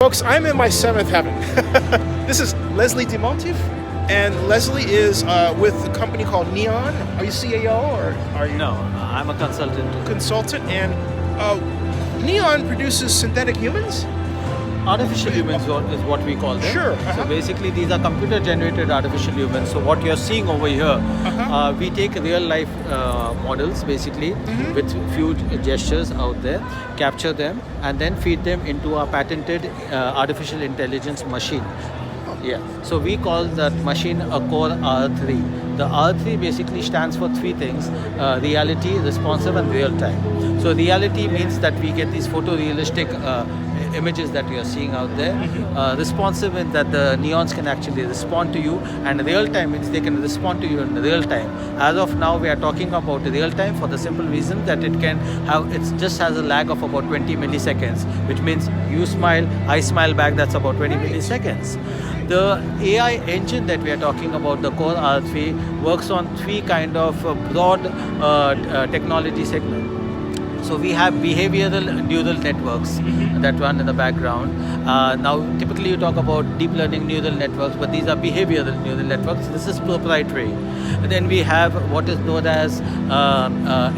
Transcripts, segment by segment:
Folks, I'm in my seventh heaven. This is Leslie DMonte, and Leslie is with a company called Neon. Are you CEO or are you? No, I'm a consultant. Consultant, and Neon produces synthetic humans? Artificial humans is what we call them. Sure. So basically these are computer generated artificial humans. So what you're seeing over here, we take real life models basically with few gestures out there, capture them and then feed them into our patented artificial intelligence machine. Yeah, so we call that machine a Core R3. The R3 basically stands for three things: reality, responsive, and real time. So reality means that we get these photorealistic images that you are seeing out there. Responsive means that the neons can actually respond to you, and real time means they can respond to you in real time. As of now, we are talking about real time for the simple reason that it just has a lag of about 20 milliseconds, which means you smile, I smile back, that's about 20 milliseconds. The AI engine that we are talking about, the Core R3, works on three kind of broad technology segments. So we have behavioral neural networks that run in the background. Now, typically you talk about deep learning neural networks, but these are behavioral neural networks. This is proprietary. And then we have what is known as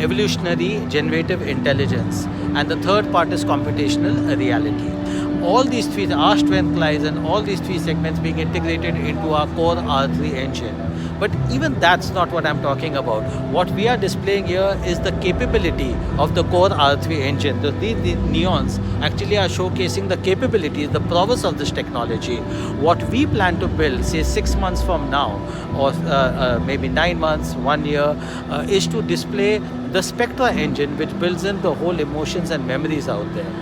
evolutionary generative intelligence. And the third part is computational reality. All these three, our strength lies in all these three segments being integrated into our Core R3 engine. But even that's not what I'm talking about. What we are displaying here is the capability of the Core R3 engine. The neons actually are showcasing the capabilities, the prowess of this technology. What we plan to build, say 6 months from now, or maybe 9 months, 1 year, is to display the Spectra engine, which builds in the whole emotions and memories out there.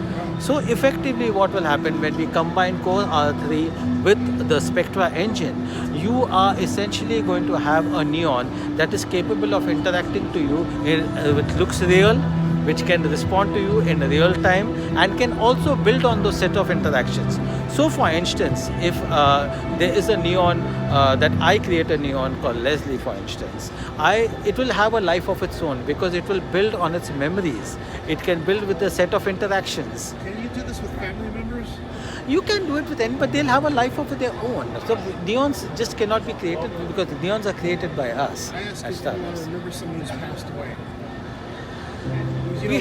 So effectively what will happen when we combine Core R3 with the Spectra engine, you are essentially going to have a neon that is capable of interacting to you, which looks real, which can respond to you in real time and can also build on those set of interactions. So for instance, if there is a neon that I create a neon called Leslie, for instance, it will have a life of its own because it will build on its memories. It can build with a set of interactions. Can you do this with family members? You can do it with any, but they'll have a life of their own. So neons just cannot be created because the neons are created by us. I ask if you want to remember someone who's passed away. We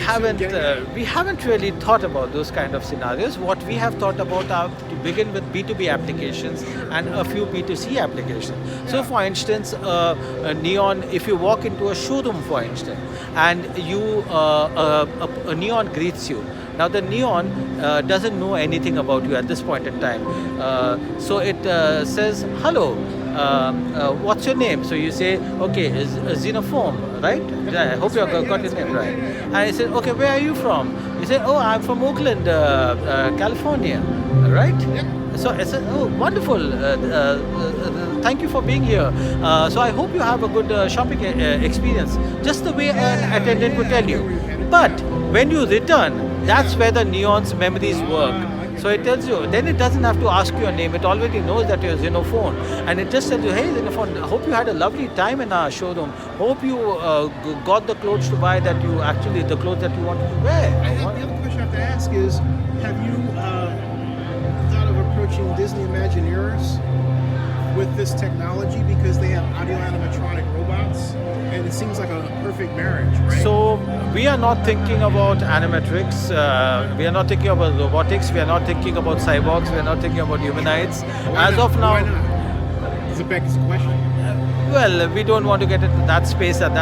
haven't really thought about those kind of scenarios. What we have thought about are to begin with B2B applications and a few B2C applications. Yeah. So for instance, a neon, if you walk into a showroom, for instance, and a neon greets you. Now the neon doesn't know anything about you at this point in time. So it says, hello, what's your name? So you say, okay, Xenophone, right? Yeah, I hope you got your name right. And I said, okay, where are you from? You say, oh, I'm from Oakland, California, right? Yep. So I said, oh, wonderful. Thank you for being here. So I hope you have a good shopping experience, just the way an attendant would tell you. But when you return, that's where the neon's memories work. So it tells you, then it doesn't have to ask you your name. It already knows that you're Xenophone. And it just tells you, hey, Xenophone, hope you had a lovely time in our showroom. Hope you got the clothes to buy that you actually, the clothes that you wanted to wear. I think the other question I have to ask is, have you thought of approaching Disney Imagineers with this technology, because they have audio animatronic robots and it seems like a perfect marriage, right? So we are not thinking about animatrix, we are not thinking about robotics, we are not thinking about cyborgs, we are not thinking about humanoids. As of now, why not? Is it back to the question? Well, we don't want to get into that space at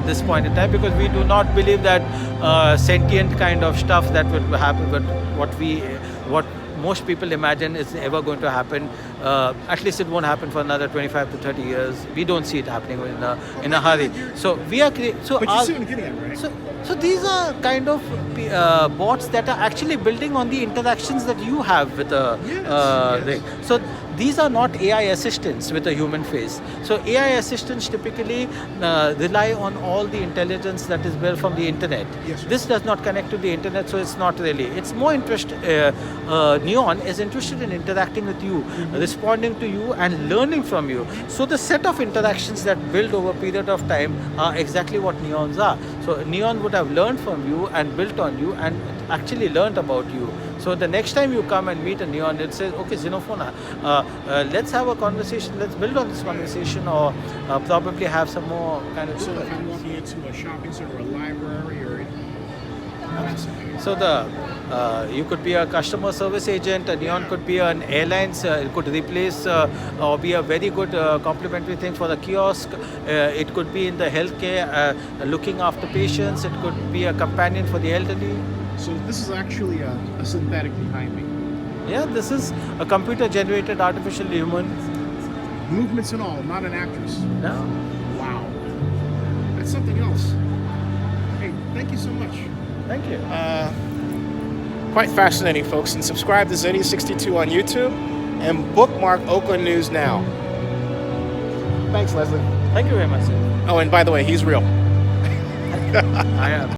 this point in time, because we do not believe that sentient kind of stuff that would happen, but what most people imagine is ever going to happen. At least it won't happen for another 25 to 30 years. We don't see it happening in a hurry. So we are But you see what I'm getting at, right? So these are kind of bots that are actually building on the interactions that you have with a thing. So these are not AI assistants with a human face. So AI assistants typically rely on all the intelligence that is built from the internet. Yes, this does not connect to the internet, so it's not really. It's more Neon is interested in interacting with you, responding to you and learning from you. So the set of interactions that build over a period of time are exactly what neons are. So neon would have learned from you and built on you, and actually learned about you. So the next time you come and meet a Neon, it says, okay, Xenophone, let's have a conversation, let's build on this conversation, or probably have some more kind of. So if I'm walking into a shopping center or a library or So you could be a customer service agent. A Neon could be an airlines. It could replace or be a very good complementary thing for the kiosk. It could be in the healthcare, looking after patients. It could be a companion for the elderly. So this is actually a synthetic behind me. Yeah, this is a computer-generated artificial human. Movements and all, not an actress. Yeah. Wow. That's something else. Hey, thank you so much. Thank you. Quite fascinating, folks. And subscribe to Zenny62 on YouTube and bookmark Oakland News Now. Thanks, Leslie. Thank you very much, sir. Oh, and by the way, he's real. I am.